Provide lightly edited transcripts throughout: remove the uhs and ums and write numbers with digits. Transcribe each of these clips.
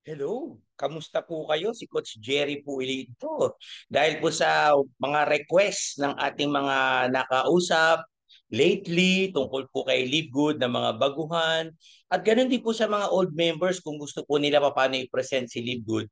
Hello, kamusta po kayo? Si Coach Jerry po ito. Dahil po sa mga request ng ating mga nakausap lately tungkol po kay Live Good na mga baguhan at ganoon din po sa mga old members kung gusto po nila paano i-present si Live Good.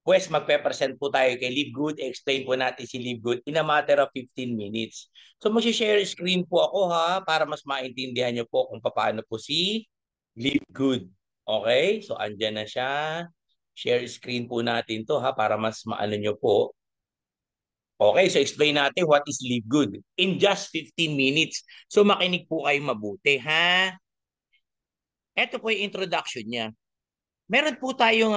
Pues magpe-present po tayo kay Live Good, explain po natin si Live Good in a matter of 15 minutes. So mag-share screen po ako ha para mas maintindihan niyo po kung paano po si Live Good. Okay? So andyan na siya. Share screen po natin to ha para mas maano nyo po. Okay, so explain natin what is Live Good in just 15 minutes. So makinig po kayo mabuti ha. Ito po yung introduction niya. Meron po tayong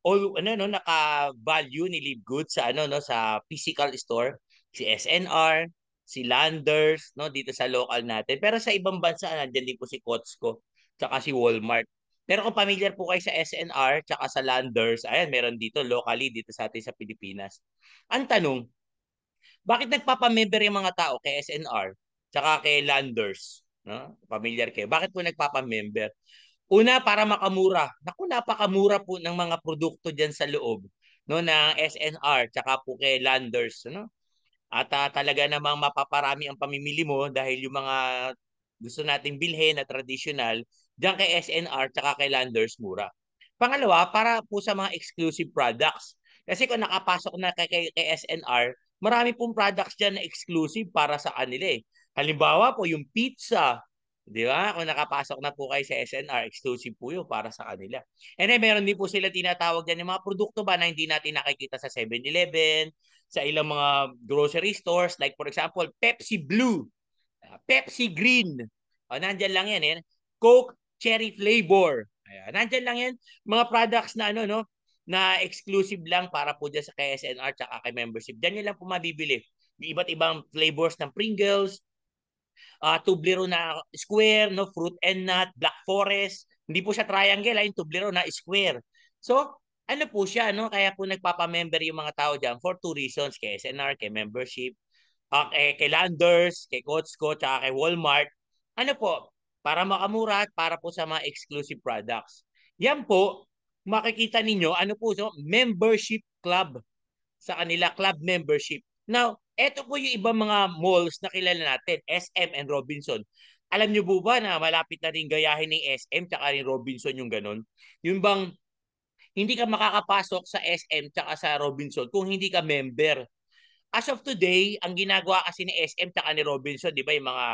naka-value ni Live Good sa sa physical store, si SNR, si Landers, no, dito sa local natin. Pero sa ibang bansa nandiyan din po si Costco, tsaka si Walmart. Pero kung familiar po kayo sa SNR tsaka sa Landers, ayan, meron dito locally dito sa atin sa Pilipinas. Ang tanong, bakit nagpapamember yung mga tao kay SNR tsaka kay Landers? No? Familiar kayo. Bakit po nagpapamember? Una, para makamura. Naku, napakamura po ng mga produkto diyan sa loob, no, ng SNR tsaka po kay Landers, no? At talaga namang mapaparami ang pamimili mo dahil yung mga gusto nating bilhin na traditional, diyan kay SNR tsaka kay Landers mura. Pangalawa, para po sa mga exclusive products. Kasi kung nakapasok na kay SNR, marami pong products diyan na exclusive para sa kanila eh. Halimbawa po yung pizza, di ba? Kung nakapasok na po kayo sa SNR, exclusive po yun para sa kanila. And then meron din po sila tinatawag dyan yung mga produkto ba na hindi natin nakikita sa 7-Eleven, sa ilang mga grocery stores, like for example, Pepsi Blue, Pepsi Green, nandyan lang yan, Coke Cherry Flavor, ayan, nandyan lang yan, mga products na no, na exclusive lang para po dyan sa KSNR tsaka kay membership. Diyan nyo lang po mabibili. Yung iba't ibang flavors ng Pringles, Toblerone na square, no, fruit and nut, black forest. Hindi po siya triangle, yung Toblerone na square. So, ano po siya, no? Kaya po nagpapa-member yung mga tao diyan for two reasons, kay SNR, kay membership, kay Landers, kay Costco, tsaka kay Walmart. Ano po? Para makamura at para po sa mga exclusive products. Yan po, makikita ninyo, ano po, so, membership club sa kanila, club membership. Now, eto po yung ibang mga malls na kilala natin, SM and Robinson. Alam niyo po ba na malapit na rin gayahin ng SM tsaka rin Robinson yung ganun? Yung bang hindi ka makakapasok sa SM tsaka sa Robinson kung hindi ka member. As of today, ang ginagawa kasi ni SM tsaka ni Robinson, di ba, yung mga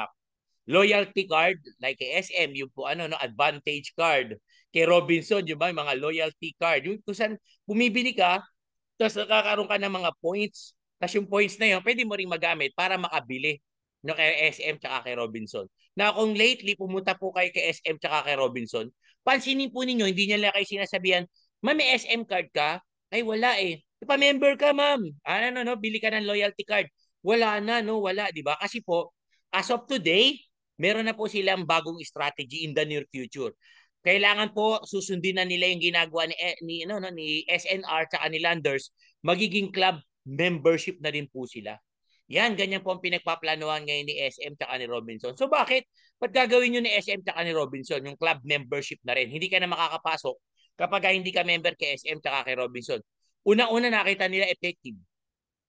loyalty card, like kay SM, yung po no, advantage card. Kay Robinson, di ba, yung mga loyalty card. Yung kung saan bumibili ka, tapos nakakaroon ka ng mga points. Tapos yung points na yun, pwede mo ring magamit para makabili no, kay SM tsaka kay Robinson. Na kung lately pumunta po kayo kay SM tsaka kay Robinson, pansinin po ninyo, hindi nila kayo sinasabihan, ma'am, may SM card ka? Ay, wala eh. Pa-member ka, ma'am. No, bili ka ng loyalty card. Wala na, no, wala, di ba? Kasi po, as of today, meron na po silang bagong strategy in the near future. Kailangan po susundin na nila yung ginagawa ni SNR tsaka ni Landers, magiging club membership na rin po sila. Yan, ganyan po ang pinagpaplanuhan ngayon ni SM tsaka ni Robinson. So bakit? Ba't gagawin nyo ni SM tsaka ni Robinson yung club membership na rin? Hindi ka na makakapasok kapag hindi ka member kay SM tsaka kay Robinson. Una-una nakita nila effective.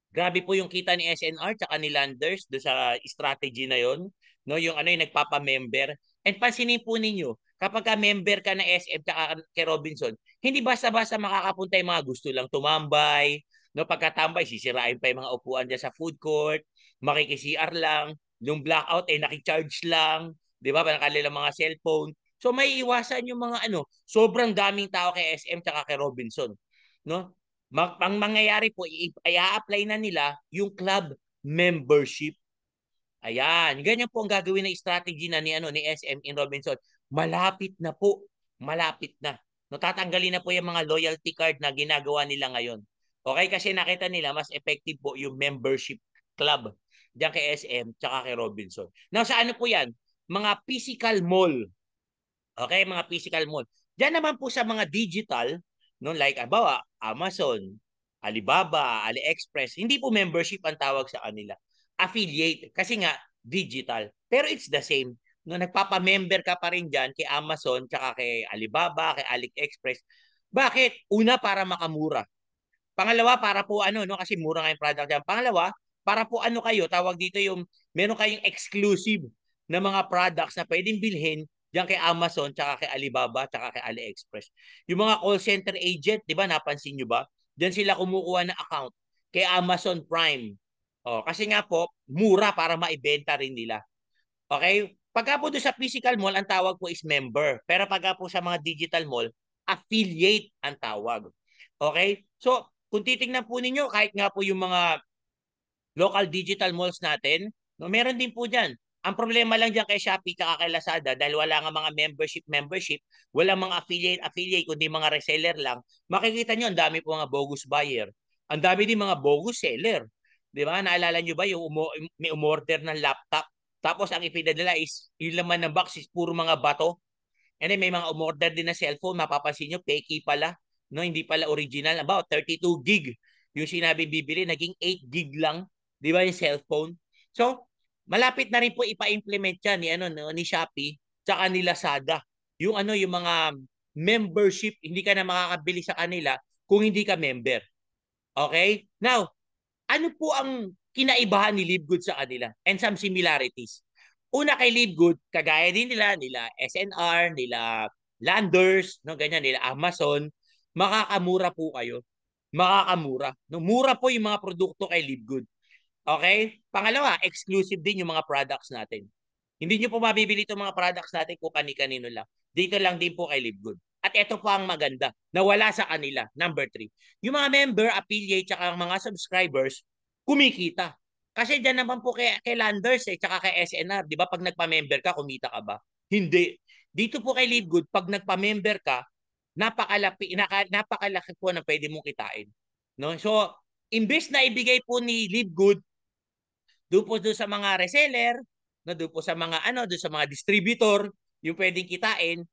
Grabe po yung kita ni SNR tsaka ni Landers do sa strategy na yon, no, yung yung nagpapa-member. And pansinin po ninyo, kapag ka member ka ng SM tsaka kay Robinson, hindi basta-basta makakapunta yung mga gusto lang tumambay, no, pagkatambay sisirain pa yung mga upuan diyan sa food court, makiki-CR lang, yung blackout nakicharge lang, 'di ba? Parang kanilang mga cellphone. So may iwasan yung mga sobrang daming tao kay SM tsaka kay Robinson, no? Ang mangyayari po, i-apply na nila yung club membership. Ayan, ganyan po ang gagawin na strategy na ni SM in Robinson. Malapit na po, malapit na. No, tatanggalin na po yung mga loyalty card na ginagawa nila ngayon. Okay, kasi nakita nila mas effective po yung membership club diyan kay SM tsaka kay Robinson. Now, sa ano po yan? Mga physical mall. Okay, mga physical mall. Diyan naman po sa mga digital, no, like abawa, Amazon, Alibaba, AliExpress, hindi po membership ang tawag sa kanila. Affiliate kasi nga digital. Pero it's the same. No, nagpapa-member ka pa rin diyan kay Amazon tsaka kay Alibaba, kay AliExpress. Bakit? Una, para makamura. Pangalawa, para po ano, no? Kasi mura nga yung product yan. Pangalawa, para po ano kayo, tawag dito yung, meron kayong exclusive na mga products na pwedeng bilhin diyan kay Amazon, tsaka kay Alibaba, tsaka kay AliExpress. Yung mga call center agent, di ba, napansin nyo ba? Diyan sila kumukuha ng account kay Amazon Prime. Oh, kasi nga po, mura para maibenta rin nila. Okay? Pagka po doon sa physical mall, ang tawag po is member. Pero pagka po sa mga digital mall, affiliate ang tawag. Okay? So, kung titingnan po ninyo, kahit nga po yung mga local digital malls natin, no, meron din po dyan. Ang problema lang dyan kay Shopee at kay Lazada, dahil wala nga mga membership, wala mga affiliate, kundi mga reseller lang, makikita nyo, ang dami po mga bogus buyer. Ang dami din mga bogus seller. Di ba? Naalala nyo ba yung may umorder ng laptop? Tapos ang ipinadala is, yung laman ng box is puro mga bato. And then may mga umorder din na cellphone, mapapansin nyo, peki pala. No, hindi pala original. About 32 gig. Yung sinabi bibili, naging 8 gig lang. Di ba yung cellphone? So, malapit na rin po ipa-implement yan ni, ano, no, ni Shopee tsaka ni Lazada. Yung ano, yung mga membership, hindi ka na makakabili sa kanila kung hindi ka member. Okay? Now, ano po ang kinaibahan ni Livegood sa kanila and some similarities? Una kay Livegood, kagaya din nila SNR, nila Landers, no, ganyan, nila Amazon, makakamura po kayo. Makakamura. No, mura po yung mga produkto kay Livegood. Okay? Pangalawa, exclusive din yung mga products natin. Hindi nyo po mabibili itong mga products natin kung kani-kanino lang. Dito lang din po kay Livegood. At ito po ang maganda, na wala sa kanila. Number 3. Yung mga member, affiliate, tsaka mga subscribers, kumikita. Kasi dyan naman po kay Landers, tsaka kay SNR. Di ba pag nagpa-member ka, kumita ka ba? Hindi. Dito po kay Livegood, pag nagpa-member ka, napakalaki po na pwede mong kitain. No? So, imbes na ibigay po ni Livegood doon po doon sa mga reseller, no, doon po sa mga ano, doon sa mga distributor, yung pwedeng kitain,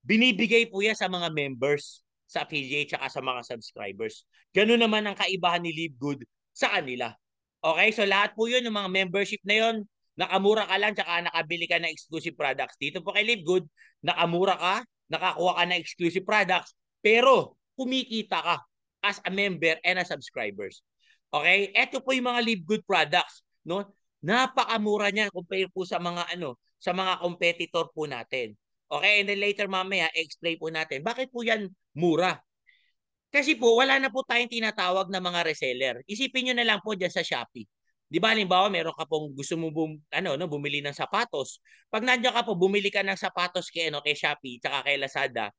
binibigay po yan sa mga members, sa affiliate, at sa mga subscribers. Ganun naman ang kaibahan ni Livegood sa kanila. Okay, so lahat po yun, yung mga membership na yun, nakamura ka lang, tsaka nakabili ka ng exclusive products. Dito po kay Livegood, nakamura ka, nakakuha ka ng exclusive products, pero kumikita ka as a member and a subscribers. Okay? Ito po yung mga Livegood products, no? Napakamura niyan compare po sa mga ano, sa mga competitor po natin. Okay? And then later mamaya explain po natin bakit po yan mura. Kasi po wala na po tayong tinatawag na mga reseller. Isipin niyo na lang po diyan sa Shopee. Di ba halimbawa meron ka pong gusto mo ano no bumili ng sapatos. Pag nandiyan ka po bumili ka ng sapatos kay ano kay Shopee tsaka kay Lazada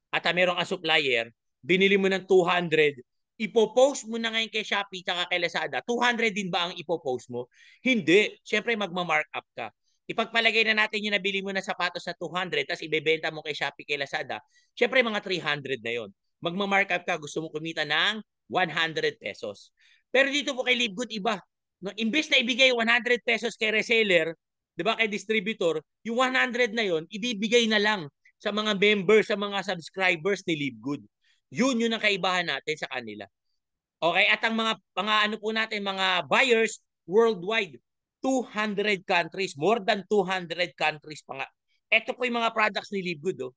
at meron ka supplier, binili mo ng 200, ipopost mo na ngayon kay Shopee tsaka kay Lazada, 200 din ba ang ipopost mo? Hindi. Siyempre magma-markup ka. Ipagpalagay na natin yung nabili mo na sapatos sa 200 tapos ibebenta mo kay Shopee kay Lazada, siyempre mga 300 na yon. Magma-markup ka, gusto mo kumita ng 100 pesos. Pero dito po kay Livegood iba. No, imbes na ibigay 100 pesos kay reseller, 'di ba, kay distributor, yung 100 na yon ibibigay na lang sa mga members, sa mga subscribers ni Livegood. Yun ang kaibahan natin sa kanila. Okay, at ang mga ano po natin, mga buyers worldwide, 200 countries, more than 200 countries pa nga. Ito po yung mga products ni Livegood, oh.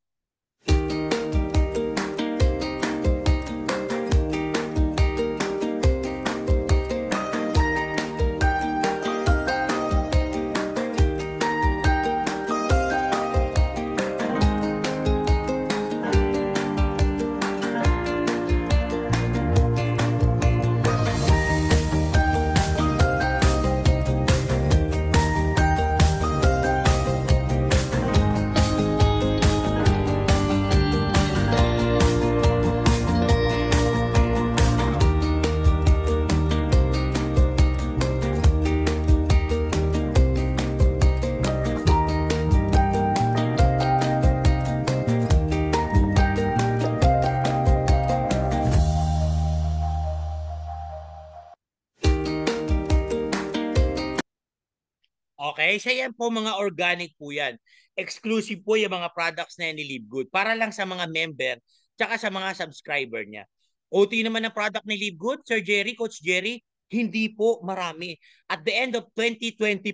Okay? So yan po mga organic po yan. Exclusive po yung mga products na yan ni Livegood para lang sa mga member tsaka sa mga subscriber niya. OT naman ng product ni Livegood, Sir Jerry, Coach Jerry, hindi po marami. At the end of 2024,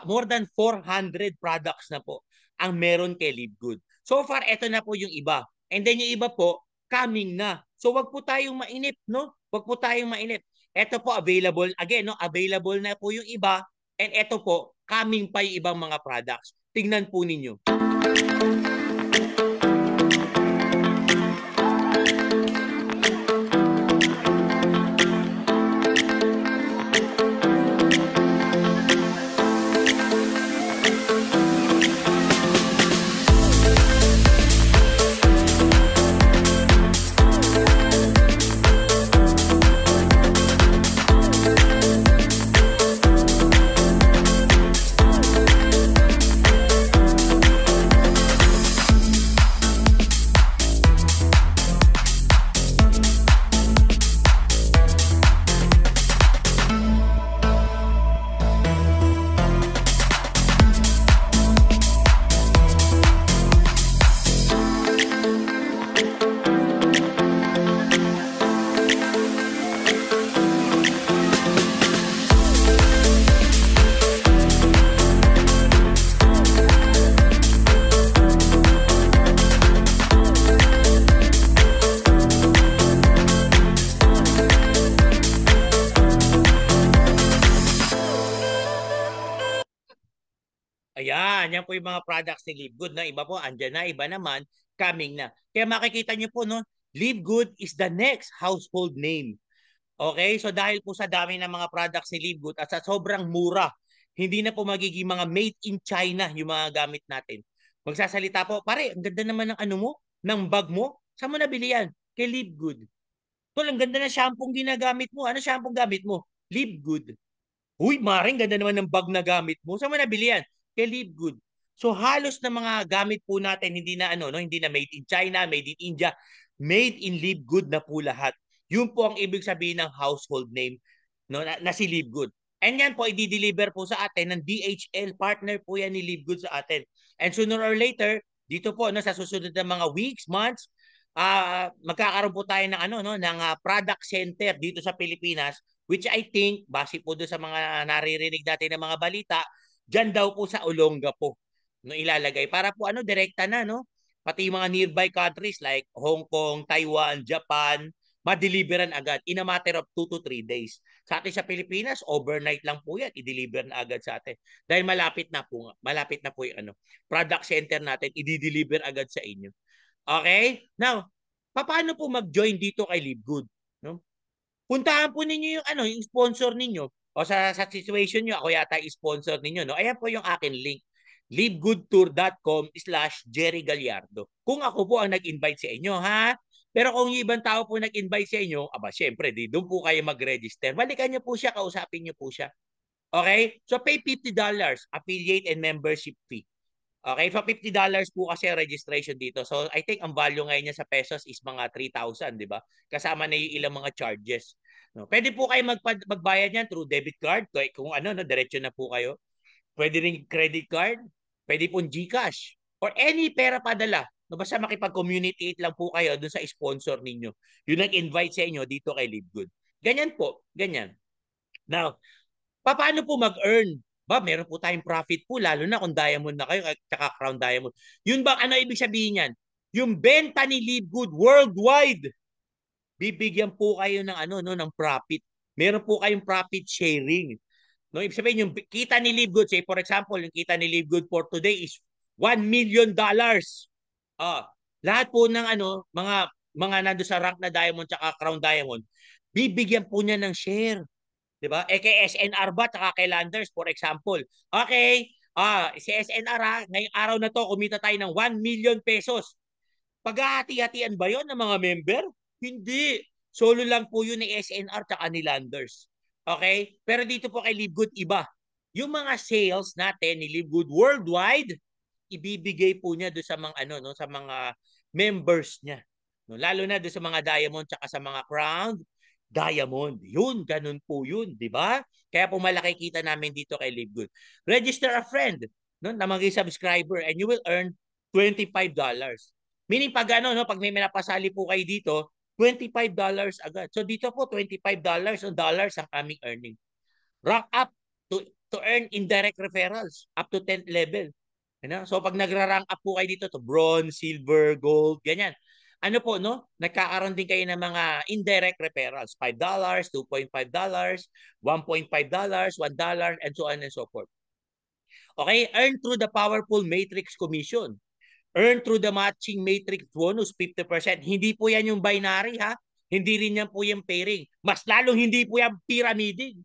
more than 400 products na po ang meron kay Livegood. So far, ito na po yung iba. And then yung iba po, coming na. So wag po tayong mainip, no? Wag po tayong mainip. Ito po available again, no? Available na po yung iba and ito po coming pa yung ibang mga products. Tingnan po ninyo. Ayan, yan po yung mga products ni Live Good. No? Iba po, andyan na, iba naman, coming na. Kaya makikita nyo po, no? Live Good is the next household name. Okay? So dahil po sa dami ng mga products ni Live Good at sa sobrang mura, hindi na po magiging mga made in China yung mga gamit natin. Magsasalita po, pare, ang ganda naman ng ano mo, ng bag mo. Saan mo nabili yan? Kay Live Good. Tol, ang ganda ng shampoo ginagamit mo. Ano shampoo gamit mo? Live Good. Uy, maring ganda naman ng bag na gamit mo. Saan mo nabili yan? Kay Live Good. So halos na mga gamit po natin hindi na ano no, hindi na made in China, made in India, made in Live Good na po lahat. Yun po ang ibig sabihin ng household name no na si Live Good. And yan po i-deliver po sa atin ng DHL, partner po yan ni Live Good sa atin. And sooner or later, dito po no sa susunod na mga weeks, months, magkakaroon po tayo ng ano no ng product center dito sa Pilipinas, which I think base po doon sa mga naririnig natin ng mga balita, diyan daw po sa Olonga po no ilalagay para po ano direkta na no pati yung mga nearby countries like Hong Kong, Taiwan, Japan, ma-deliveran agad in a matter of 2 to 3 days. Sa atin sa Pilipinas, overnight lang po yan, i-deliver na agad sa atin. Dahil malapit na po yung ano, product center natin, i-deliver agad sa inyo. Okay? Now, paano po mag-join dito kay Live Good? No? Puntahan po ninyo yung ano, yung sponsor ninyo. O sa situation nyo, ako yata i-sponsor ninyo. No? Ayan po yung akin link. livegoodtour.com/Jerry Gallardo. Kung ako po ang nag-invite sa inyo, ha? Pero kung yung ibang tao po nag-invite sa inyo, aba, syempre, doon po kayo mag-register. Balikan nyo po siya, kausapin nyo po siya. Okay? So, pay $50 affiliate and membership fee. Okay, so $50 po kasi registration dito. So I think ang value ngayon niya sa pesos is mga 3,000, di ba? Kasama na yung ilang mga charges. No? Pwede po kayo magbayad niyan through debit card. Kung ano, no, diretso na po kayo. Pwede rin credit card. Pwede po GCash. Or any pera padala. No, basta makipag-communicate lang po kayo dun sa sponsor ninyo. Yung nag-invite sa inyo dito kay Live Good. Ganyan po. Ganyan. Now, paano po mag-earn? Ba, meron po tayong profit po, lalo na kung diamond na kayo, at saka crown diamond. Yun ba, ano ibig sabihin yan? Yung benta ni Live Good worldwide, bibigyan po kayo ng ano no ng profit. Meron po kayong profit sharing. No, ibig sabihin yung kita ni Live Good, say for example, yung kita ni Live Good for today is $1 million. Lahat po ng ano, mga nando sa rank na diamond at crown diamond, bibigyan po niya ng share. 'Di ba? Eh kay SNR ba at kay Landers for example. Okay, si SNR ngayong araw na to kumita tayo ng 1 million pesos. Paghahati-hatian ba 'yon ng mga member? Hindi. Solo lang po 'yun ni SNR at ni Landers. Okay? Pero dito po kay Livegood iba. Yung mga sales natin ni Livegood worldwide, ibibigay po niya do sa mga ano no, sa mga members niya. No, lalo na do sa mga diamond at sa mga crown diamond. Yun, ganun po yun, di ba? Kaya po malaki kita namin dito kay Live Good. Register a friend, no, na maging subscriber and you will earn $25. Meaning pag ano, no, pag may napasali po kayo dito, $25 agad. So dito po, $25 on dollars ang aming earning. Rank up to earn indirect referrals up to 10th level. You know? So pag nagra-rank up po kayo dito to bronze, silver, gold, ganyan. ano po, no? Nagkakaroon din kayo ng mga indirect referrals. $5, $2.5, $1.5, $1, and so on and so forth. Okay? Earn through the powerful matrix commission. Earn through the matching matrix bonus, 50%. Hindi po yan yung binary, ha? Hindi rin yan po yung pairing. Mas lalong hindi po yan pyramiding.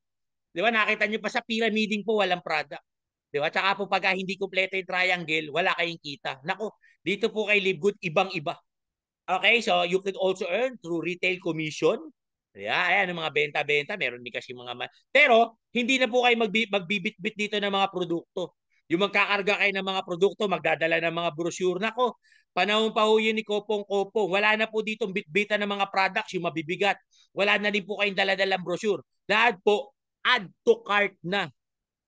Di ba? Nakita nyo pa sa pyramiding po, walang product. Di ba? Tsaka po pag hindi kompleto yung triangle, wala kayong kita. Nako, dito po kay Livegood, ibang-iba. Okay, so you could also earn through retail commission. Yeah, ayan, yung mga benta-benta, meron din kasi mga... Pero, hindi na po kayo magbibit-bit dito ng mga produkto. Yung magkakarga kayo ng mga produkto, magdadala ng mga brochure. Nako, panahon pa ho yun ni Kopong-Kopong. Wala na po dito bitbita ng mga products, yung mabibigat. Wala na din po kayong daladalang brochure. Lahat po, add to cart na.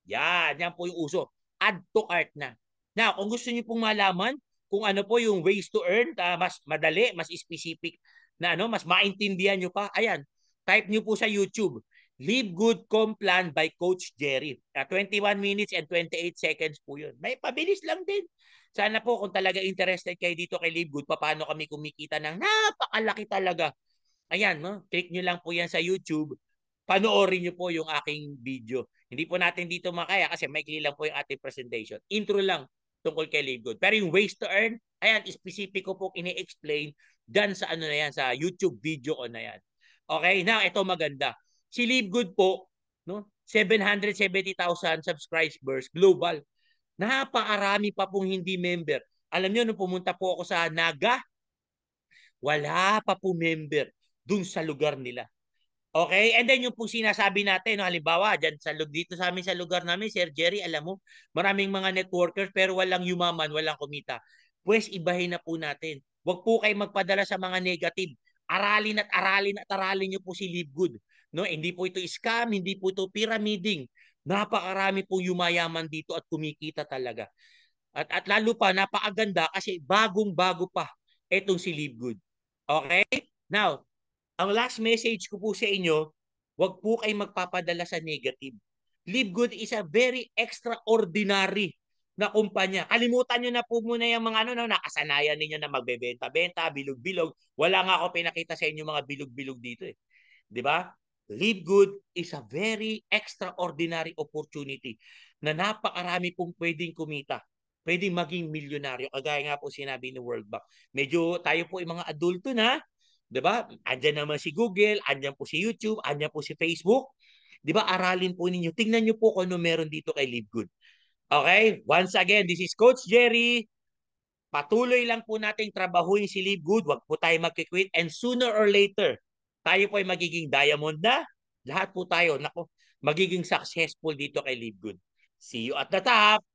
Yan po yung uso. Add to cart na. Now, kung gusto niyo pong malaman kung ano po yung ways to earn, mas madali, mas specific na ano, mas maintindihan niyo pa, ayan, type niyo po sa YouTube, Live Good Complan by Coach Jerry. 21 minutes and 28 seconds po yun. May pabilis lang din. Sana po kung talaga interested kayo dito kay Live Good, paano kami kumikita ng napakalaki talaga. Ayan, no? Click nyo lang po yan sa YouTube. Panoorin nyo po yung aking video. Hindi po natin dito makaya kasi maikli lang po yung ating presentation. Intro lang tungkol kay Live Good. Pero yung ways to earn, ayan, specific ko po ini-explain dyan sa ano na yan, sa YouTube video ko na yan. Okay, now ito maganda. Si Live Good po, no? 770,000 subscribers global. Napakarami pa pong hindi member. Alam niyo, nung pumunta po ako sa Naga, wala pa po member dun sa lugar nila. Okay? And then yung po sinasabi natin, no, halimbawa, dyan dito sa amin sa lugar namin, Sir Jerry, alam mo, maraming mga networkers pero walang yumaman, walang kumita. Pues ibahin na po natin. Huwag po kayo magpadala sa mga negative. Aralin at aralin at aralin nyo po si Live Good. No? Hindi po ito scam, hindi po ito pyramiding. Napakarami po yumayaman dito at kumikita talaga. At lalo pa, napakaganda kasi bagong-bago pa itong si Live Good. Okay? Now, ang last message ko po sa inyo, huwag po kayong magpapadala sa negative. Live Good is a very extraordinary na kumpanya. Kalimutan nyo na po muna yung mga nakasanayan ninyo na magbebenta-benta, bilog-bilog. Wala nga ako pinakita sa inyo mga bilog-bilog dito eh. Di ba? Live Good is a very extraordinary opportunity na napakarami pong pwedeng kumita. Pwedeng maging milyonaryo. Kagaya nga po sinabi ni World Bank. Medyo tayo po yung mga adulto na, 'di ba? Andiyan naman si Google, andiyan po si YouTube, andiyan po si Facebook. 'Di ba? Aralin po ninyo. Tingnan niyo po kung ano meron dito kay Live Good. Okay? Once again, this is Coach Jerry. Patuloy lang po nating trabahuin si Live Good. Huwag po tayo magkikwit. And sooner or later, tayo po ay magiging diamond na. Lahat po tayo, nako, magiging successful dito kay Live Good. See you at the top!